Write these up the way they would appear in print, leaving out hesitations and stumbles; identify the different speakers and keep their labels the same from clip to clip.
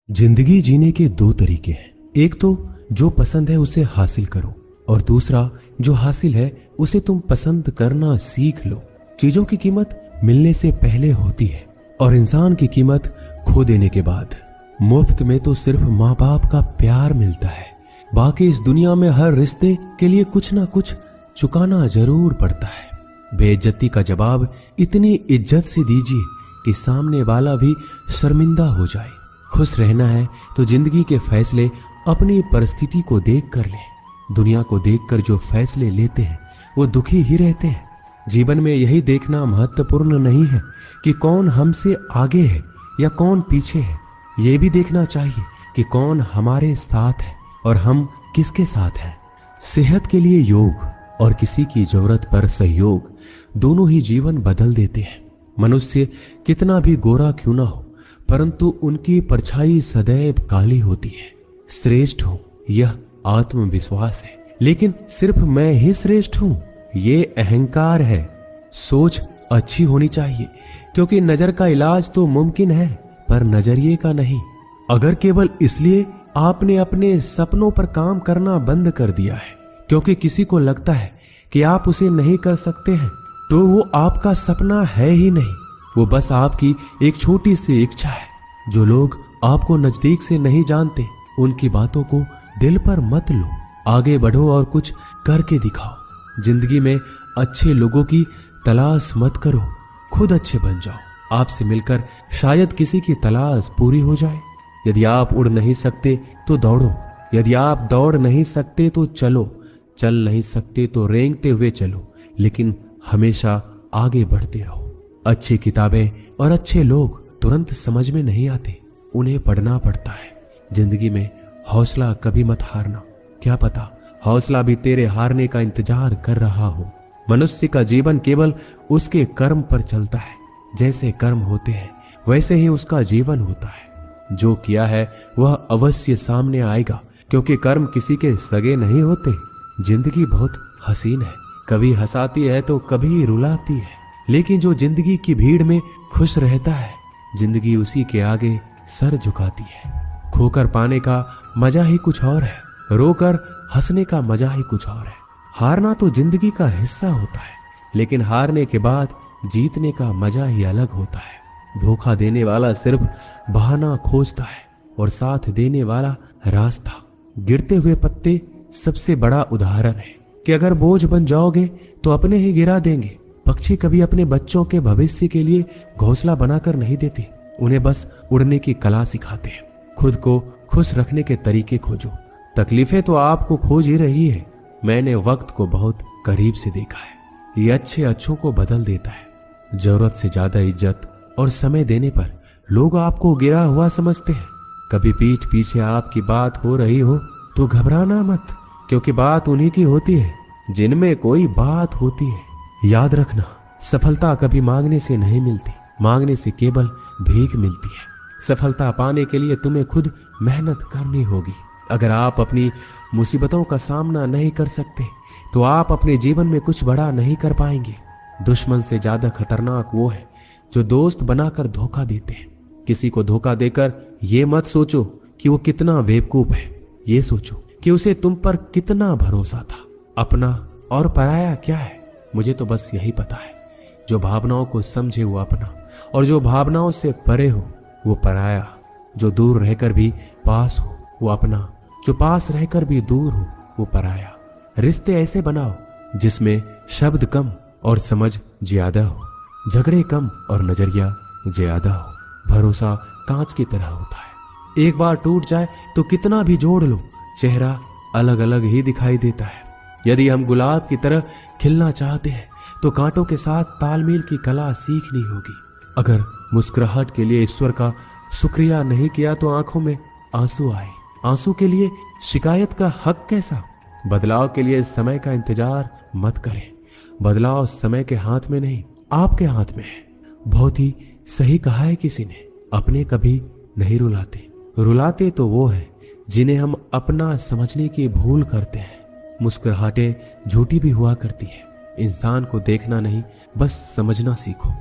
Speaker 1: जिंदगी जीने के दो तरीके हैं। एक तो जो पसंद है उसे हासिल करो और दूसरा जो हासिल है उसे तुम पसंद करना सीख लो। चीजों की कीमत मिलने से पहले होती है और इंसान की कीमत खो देने के बाद। मुफ्त में तो सिर्फ माँ बाप का प्यार मिलता है, बाकी इस दुनिया में हर रिश्ते के लिए कुछ ना कुछ चुकाना जरूर पड़ता है। बेइज्जती का जवाब इतनी इज्जत से दीजिए कि सामने वाला भी शर्मिंदा हो जाए। खुश रहना है तो जिंदगी के फैसले अपनी परिस्थिति को देख कर लें। दुनिया को देखकर जो फैसले लेते हैं वो दुखी ही रहते हैं। जीवन में यही देखना महत्वपूर्ण नहीं है कि कौन हमसे आगे है या कौन पीछे है, ये भी देखना चाहिए कि कौन हमारे साथ है और हम किसके साथ हैं। सेहत के लिए योग और किसी की जरूरत पर सहयोग दोनों ही जीवन बदल देते हैं। मनुष्य कितना भी गोरा क्यों ना हो, परंतु उनकी परछाई सदैव काली होती है। श्रेष्ठ हूं यह आत्मविश्वास है, लेकिन सिर्फ मैं ही श्रेष्ठ हूं ये अहंकार है। सोच अच्छी होनी चाहिए, क्योंकि नजर का इलाज तो मुमकिन है पर नजरिए का नहीं। अगर केवल इसलिए आपने अपने सपनों पर काम करना बंद कर दिया है क्योंकि किसी को लगता है कि आप उसे नहीं कर सकते हैं, तो वो आपका सपना है ही नहीं, वो बस आपकी एक छोटी सी इच्छा है। जो लोग आपको नजदीक से नहीं जानते उनकी बातों को दिल पर मत लो, आगे बढ़ो और कुछ करके दिखाओ। जिंदगी में अच्छे लोगों की तलाश मत करो, खुद अच्छे बन जाओ। आपसे मिलकर शायद किसी की तलाश पूरी हो जाए। यदि आप उड़ नहीं सकते तो दौड़ो, यदि आप दौड़ नहीं सकते तो चलो, चल नहीं सकते तो रेंगते हुए चलो, लेकिन हमेशा आगे बढ़ते रहो। अच्छी किताबें और अच्छे लोग तुरंत समझ में नहीं आते, उन्हें पढ़ना पड़ता है। जिंदगी में हौसला कभी मत हारना, क्या पता हौसला भी तेरे हारने का इंतजार कर रहा हो। मनुष्य का जीवन केवल उसके कर्म पर चलता है। जैसे कर्म होते हैं वैसे ही उसका जीवन होता है। जो किया है वह अवश्य सामने आएगा, क्योंकि कर्म किसी के सगे नहीं होते। जिंदगी बहुत हसीन है, कभी हंसाती है तो कभी रुलाती है, लेकिन जो जिंदगी की भीड़ में खुश रहता है जिंदगी उसी के आगे सर झुकाती है। खोकर पाने का मजा ही कुछ और है, रोकर हंसने का मजा ही कुछ और है। हारना तो जिंदगी का हिस्सा होता है, लेकिन हारने के बाद जीतने का मजा ही अलग होता है। धोखा देने वाला सिर्फ बहाना खोजता है और साथ देने वाला रास्ता। गिरते हुए पत्ते सबसे बड़ा उदाहरण है कि अगर बोझ बन जाओगे तो अपने ही गिरा देंगे। पक्षी कभी अपने बच्चों के भविष्य के लिए घोंसला बनाकर नहीं देते, उन्हें बस उड़ने की कला सिखाते हैं। खुद को खुश रखने के तरीके खोजो, तकलीफें तो आपको खोज ही रही है। मैंने वक्त को बहुत करीब से देखा है, ये अच्छे अच्छों को बदल देता है। जरूरत से ज्यादा इज्जत और समय देने पर लोग आपको गिरा हुआ समझते हैं। कभी पीठ पीछे आपकी बात हो रही हो तो घबराना मत, क्योंकि बात उन्हीं की होती है जिनमें कोई बात होती है। याद रखना, सफलता कभी मांगने से नहीं मिलती, मांगने से केवल भीख मिलती है। सफलता पाने के लिए तुम्हें खुद मेहनत करनी होगी। अगर आप अपनी मुसीबतों का सामना नहीं कर सकते तो आप अपने जीवन में कुछ बड़ा नहीं कर पाएंगे। दुश्मन से ज्यादा खतरनाक वो है जो दोस्त बनाकर धोखा देते हैं। किसी को धोखा देकर ये मत सोचो कि वो कितना बेवकूफ है, ये सोचो कि उसे तुम पर कितना भरोसा था। अपना और पराया क्या है, मुझे तो बस यही पता है। जो भावनाओं को समझे वो अपना, और जो भावनाओं से परे हो वो पराया। जो दूर रहकर भी पास हो वो अपना, जो पास रहकर भी दूर हो वो पराया। रिश्ते ऐसे बनाओ जिसमें शब्द कम और समझ ज्यादा हो, झगड़े कम और नजरिया ज्यादा हो। भरोसा कांच की तरह होता है, एक बार टूट जाए तो कितना भी जोड़ लो चेहरा अलग अलग ही दिखाई देता है। यदि हम गुलाब की तरह खिलना चाहते हैं तो कांटों के साथ तालमेल की कला सीखनी होगी। अगर मुस्कुराहट के लिए ईश्वर का शुक्रिया नहीं किया तो आंखों में आंसू आए। आंसू के लिए शिकायत का हक कैसा। बदलाव के लिए समय का इंतजार मत करें, बदलाव समय के हाथ में नहीं आपके हाथ में है। बहुत ही सही कहा है किसी ने, अपने कभी नहीं रुलाते, रुलाते तो वो है जिन्हें हम अपना समझने की भूल करते हैं। मुस्कुराहटें झूठी भी हुआ करती है। इंसान को देखना नहीं बस समझना सीखो।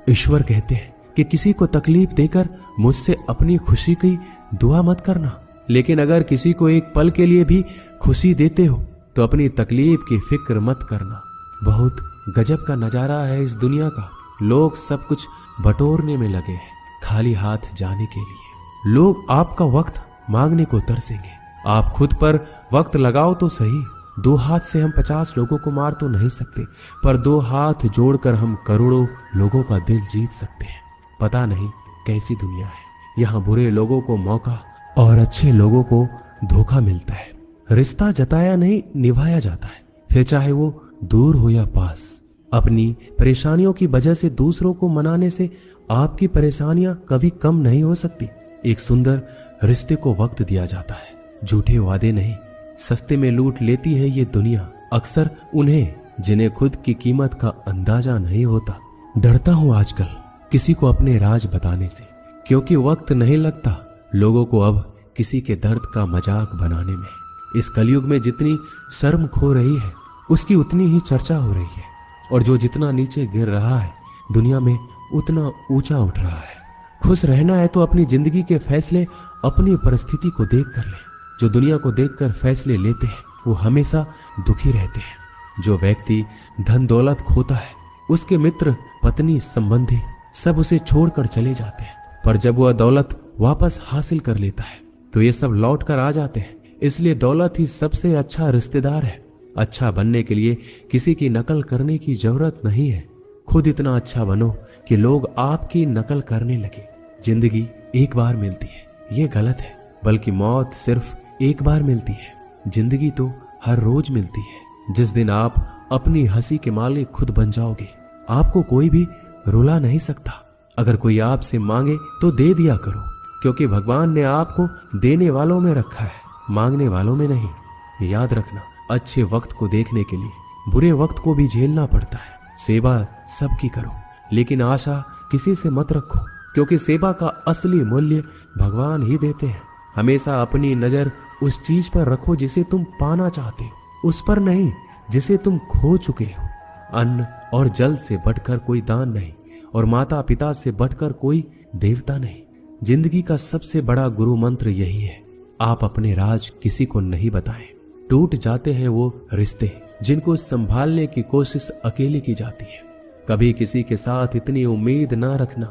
Speaker 1: ईश्वर कहते हैं कि किसी को तकलीफ देकर मुझसे अपनी खुशी की दुआ मत करना। लेकिन अगर किसी को एक पल के लिए भी खुशी देते हो तो अपनी तकलीफ की फिक्र मत करना। बहुत गजब का नजारा है इस दुनिया का। लोग सब कुछ बटोरने में लगे हैं, खाली हाथ जाने के लिए। लोग आपका वक्त मांगने को तरसेंगे। आप खुद पर वक्त लगाओ तो सही। 2 हाथ से हम 50 लोगों को मार तो नहीं सकते, पर 2 हाथ जोड़कर हम करोड़ों लोगों का दिल जीत सकते हैं। पता नहीं कैसी दुनिया है, यहाँ बुरे लोगों को मौका और अच्छे लोगों को धोखा मिलता है। रिश्ता जताया नहीं निभाया जाता है, फिर चाहे वो दूर हो या पास। अपनी परेशानियों की वजह से दूसरों को मनाने से आपकी परेशानियां कभी कम नहीं हो सकती। एक सुंदर रिश्ते को वक्त दिया जाता है, झूठे वादे नहीं। सस्ते में लूट लेती है ये दुनिया अक्सर उन्हें जिन्हें खुद की कीमत का अंदाजा नहीं होता। डरता हूं आजकल किसी को अपने राज बताने से, क्योंकि वक्त नहीं लगता लोगों को अब किसी के दर्द का मजाक बनाने में। इस कलयुग में जितनी शर्म खो रही है उसकी उतनी ही चर्चा हो रही है, और जो जितना नीचे गिर रहा है दुनिया में उतना ऊंचा उठ रहा है। खुश रहना है तो अपनी जिंदगी के फैसले अपनी परिस्थिति को देख कर ले। जो दुनिया को देखकर फैसले लेते हैं वो हमेशा दुखी रहते हैं। जो व्यक्ति धन दौलत खोता है उसके मित्र पत्नी संबंधी सब उसे छोड़कर चले जाते हैं, पर जब वह दौलत वापस हासिल कर लेता है तो ये सब लौट कर आ जाते हैं। इसलिए दौलत ही सबसे अच्छा रिश्तेदार है। अच्छा बनने के लिए किसी की नकल करने की जरूरत नहीं है। खुद इतना अच्छा बनो कि लोग आपकी नकल करने लगे। जिंदगी एक बार मिलती है ये गलत है, बल्कि मौत सिर्फ एक बार मिलती है। जिंदगी तो हर रोज मिलती है। जिस दिन आप अपनी हंसी के मालिक खुद बन जाओगे आपको कोई भी रुला नहीं सकता। अगर कोई आपसे मांगे तो दे दिया करो, क्योंकि भगवान ने आपको देने वालों में रखा है, मांगने वालों में नहीं। याद रखना, अच्छे वक्त को देखने के लिए बुरे वक्त को भी झेलना पड़ता है। सेवा सबकी करो, लेकिन आशा किसी से मत रखो, क्योंकि सेवा का असली मूल्य भगवान ही देते हैं। हमेशा अपनी नजर उस चीज पर रखो जिसे तुम पाना चाहते हो, उस पर नहीं जिसे तुम खो चुके हो। अन्न और जल से बढ़कर कोई दान नहीं, और माता पिता से बढ़कर कोई देवता नहीं। जिंदगी का सबसे बड़ा गुरु मंत्र यही है, आप अपने राज किसी को नहीं बताएं। टूट जाते हैं वो रिश्ते जिनको संभालने की कोशिश अकेले की जाती है। कभी किसी के साथ इतनी उम्मीद ना रखना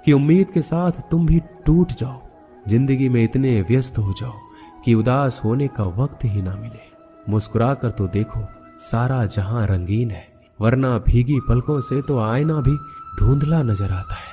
Speaker 1: कि उम्मीद के साथ तुम भी टूट जाओ। जिंदगी में इतने व्यस्त हो जाओ कि उदास होने का वक्त ही ना मिले। मुस्कुरा कर तो देखो, सारा जहां रंगीन है, वरना भीगी पलकों से तो आईना भी धुंधला नजर आता है।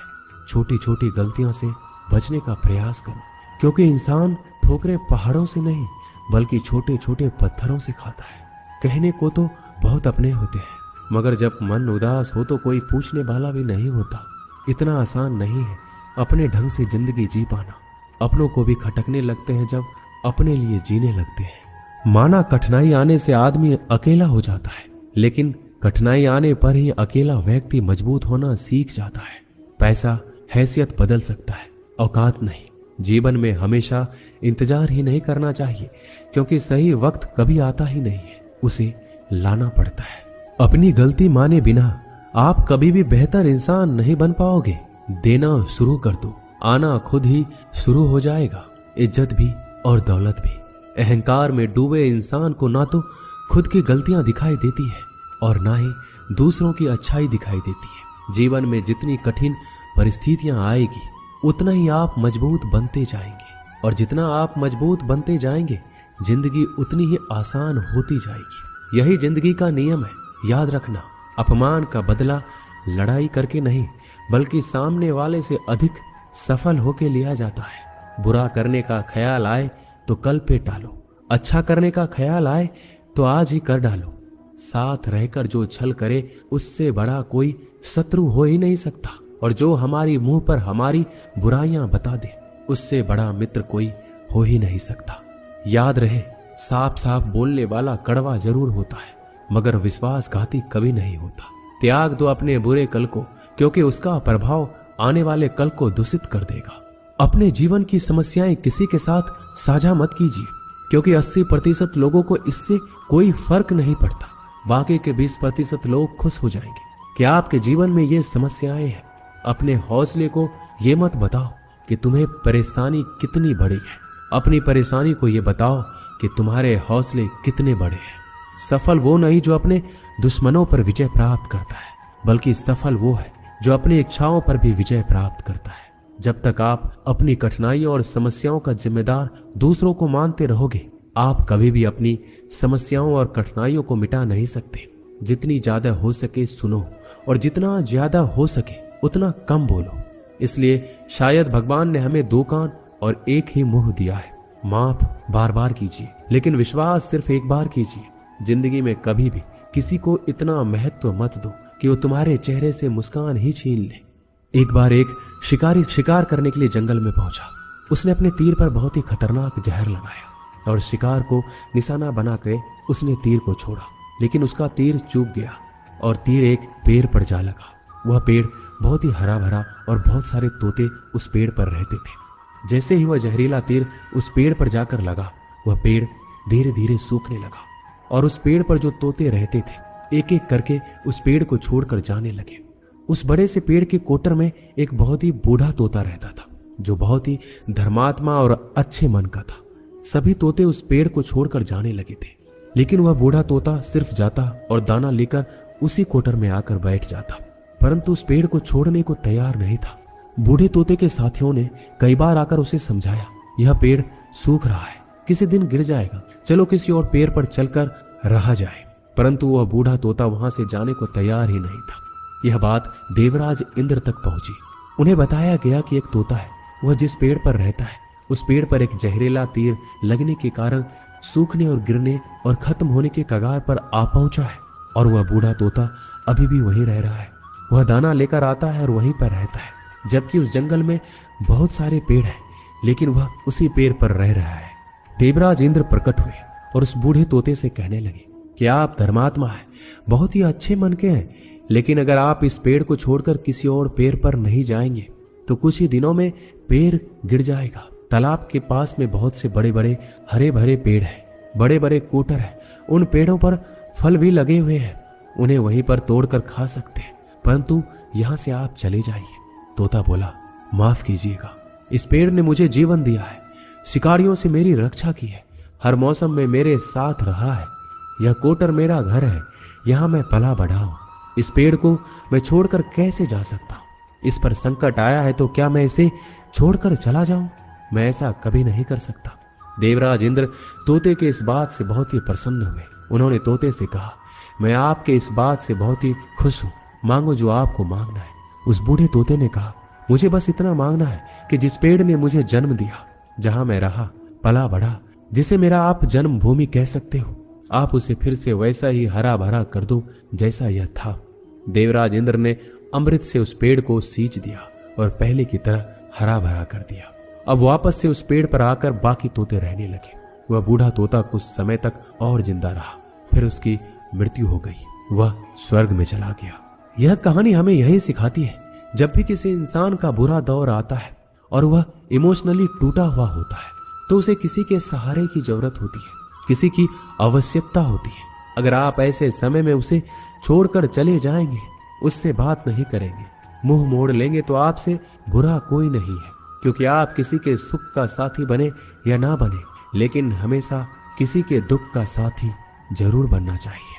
Speaker 1: छोटी छोटी गलतियों से बचने का प्रयास करो, क्योंकि इंसान ठोकरें पहाड़ों से नहीं बल्कि छोटे छोटे पत्थरों से खाता है। कहने को तो बहुत अपने होते हैं, मगर जब मन उदास हो तो कोई पूछने वाला भी नहीं होता। इतना आसान नहीं है अपने ढंग से जिंदगी जी पाना। अपनों को भी खटकने लगते हैं जब अपने लिए जीने लगते हैं। माना कठिनाई आने से आदमी अकेला हो जाता है, लेकिन कठिनाई आने पर ही अकेला व्यक्ति मजबूत होना सीख जाता है। पैसा हैसियत बदल सकता है, औकात नहीं। जीवन में हमेशा इंतजार ही नहीं करना चाहिए, क्योंकि सही वक्त कभी आता ही नहीं है, उसे लाना पड़ता है। अपनी गलती माने बिना आप कभी भी बेहतर इंसान नहीं बन पाओगे। देना शुरू कर दो, आना खुद ही शुरू हो जाएगा। इज्जत भी और दौलत भी। अहंकार में डूबे इंसान को ना तो खुद की गलतियां दिखाई देती है और ना ही दूसरों की अच्छाई दिखाई देती है। जीवन में जितनी कठिन परिस्थितियां आएगी उतना ही आप मजबूत बनते जाएंगे, और जितना आप मजबूत बनते जाएंगे जिंदगी उतनी ही आसान होती जाएगी। यही जिंदगी का नियम है। याद रखना, अपमान का बदला लड़ाई करके नहीं बल्कि सामने वाले से अधिक सफल होके लिया जाता है। बुरा करने का ख्याल आए तो कल पे टालो, अच्छा करने का ख्याल आए तो आज ही कर डालो। साथ रहकर जो छल करे उससे बड़ा कोई शत्रु हो ही नहीं सकता, और जो हमारी मुंह पर हमारी बुराइयां बता दे उससे बड़ा मित्र कोई हो ही नहीं सकता। याद रहे, साफ साफ बोलने वाला कड़वा जरूर होता है, मगर विश्वासघाती कभी नहीं होता। त्याग दो अपने बुरे कल को, क्योंकि उसका प्रभाव आने वाले कल को दूषित कर देगा। अपने जीवन की समस्याएं किसी के साथ साझा मत कीजिए, क्योंकि 80% लोगों को इससे कोई फर्क नहीं पड़ता। बाकी के 20% लोग खुश हो जाएंगे कि आपके जीवन में ये समस्याएं हैं। अपने हौसले को ये मत बताओ कि तुम्हें परेशानी कितनी बड़ी है। अपनी परेशानी को ये बताओ कि तुम्हारे हौसले कितने बड़े हैं। सफल वो नहीं जो अपने दुश्मनों पर विजय प्राप्त करता है, बल्कि सफल वो है जो अपनी इच्छाओं पर भी विजय प्राप्त करता है। जब तक आप अपनी कठिनाइयों और समस्याओं का जिम्मेदार दूसरों को मानते रहोगे, आप कभी भी अपनी समस्याओं और कठिनाइयों को मिटा नहीं सकते। जितनी ज्यादा हो सके सुनो, और जितना ज्यादा हो सके उतना कम बोलो। इसलिए शायद भगवान ने हमें 2 कान और 1 ही मुंह दिया है। माफ बार बार कीजिए, लेकिन विश्वास सिर्फ एक बार कीजिए। जिंदगी में कभी भी किसी को इतना महत्व मत दो कि वो तुम्हारे चेहरे से मुस्कान ही छीन ले। एक बार एक शिकारी शिकार करने के लिए जंगल में पहुंचा। उसने अपने तीर पर बहुत ही खतरनाक जहर लगाया और शिकार को निशाना बनाकर उसने तीर को छोड़ा, लेकिन उसका तीर चूक गया और तीर एक पेड़ पर जा लगा। वह पेड़ बहुत ही हरा भरा और बहुत सारे तोते उस पेड़ पर रहते थे। जैसे ही वह जहरीला तीर उस पेड़ पर जाकर लगा, वह पेड़ धीरे धीरे सूखने लगा और उस पेड़ पर जो तोते रहते थे एक एक करके उस पेड़ को छोड़कर जाने लगे। उस बड़े से पेड़ के कोटर में एक बहुत ही बूढ़ा तोता रहता था, जो बहुत ही धर्मात्मा और अच्छे मन का था। सभी तोते उस पेड़ को छोड़कर जाने लगे थे, लेकिन वह बूढ़ा तोता सिर्फ जाता और दाना लेकर उसी कोटर में आकर बैठ जाता, परंतु उस पेड़ को छोड़ने को तैयार नहीं था। बूढ़े तोते के साथियों ने कई बार आकर उसे समझाया, यह पेड़ सूख रहा है, किसी दिन गिर जाएगा, चलो किसी और पेड़ पर चलकर रहा जाए। परंतु वह बूढ़ा तोता वहां से जाने को तैयार ही नहीं था। यह बात देवराज इंद्र तक पहुंची। उन्हें बताया गया कि एक तोता है, वह जिस पेड़ पर रहता है उस पेड़ पर एक जहरीला तीर लगने के कारण सूखने और गिरने और खत्म होने के कगार पर आ पहुंचा है, और वह बूढ़ा तोता अभी भी वहीं रह रहा है। वह दाना लेकर आता है और वहीं पर रहता है, जबकि उस जंगल में बहुत सारे पेड़ हैं, लेकिन वह उसी पेड़ पर रह रहा है। देवराज इंद्र प्रकट हुए और उस बूढ़े तोते से कहने लगे कि आप धर्मात्मा हैं, बहुत ही अच्छे मन के हैं, लेकिन अगर आप इस पेड़ को छोड़कर किसी और पेड़ पर नहीं जाएंगे तो कुछ ही दिनों में पेड़ गिर जाएगा। तालाब के पास में बहुत से बड़े बड़े हरे भरे पेड़ हैं, बड़े बड़े कोटर हैं, उन पेड़ों पर फल भी लगे हुए हैं, उन्हें वहीं पर तोड़कर खा सकते हैं, परंतु यहाँ से आप चले जाइए। तोता बोला, माफ कीजिएगा, इस पेड़ ने मुझे जीवन दिया है, शिकारियों से मेरी रक्षा की है, हर मौसम में मेरे साथ रहा है, यह कोटर मेरा घर है, यहाँ मैं पला बढ़ा हूं। इस पेड़ को मैं छोड़कर कैसे जा सकता हूँ? इस पर संकट आया है तो क्या मैं इसे छोड़कर चला जाऊं? मैं ऐसा कभी नहीं कर सकता। देवराज इंद्र तोते के इस बात से बहुत ही प्रसन्न हुए। उन्होंने तोते से कहा, मैं आपके इस बात से बहुत ही खुश हूं, मांगो जो आपको मांगना है। उस बूढ़े तोते ने कहा, मुझे बस इतना मांगना है कि जिस पेड़ ने मुझे जन्म दिया, जहां मैं रहा पला बढ़ा, जिसे मेरा आप जन्मभूमि कह सकते हो, आप उसे फिर से वैसा ही हरा भरा कर दो जैसा यह था। देवराज इंद्र ने अमृत से उस पेड़ को सींच दिया और पहले की तरह हरा भरा कर दिया। अब वापस से उस पेड़ पर आकर बाकी तोते रहने लगे। वह बूढ़ा तोता कुछ समय तक और जिंदा रहा, फिर उसकी मृत्यु हो गई, वह स्वर्ग में चला गया। यह कहानी हमें यही सिखाती है, जब भी किसी इंसान का बुरा दौर आता है और वह इमोशनली टूटा हुआ होता है तो उसे किसी के सहारे की जरूरत होती है, किसी की आवश्यकता होती है। अगर आप ऐसे समय में उसे छोड़कर चले जाएंगे, उससे बात नहीं करेंगे, मुंह मोड़ लेंगे तो आपसे बुरा कोई नहीं है, क्योंकि आप किसी के सुख का साथी बने या ना बने, लेकिन हमेशा किसी के दुख का साथी जरूर बनना चाहिए।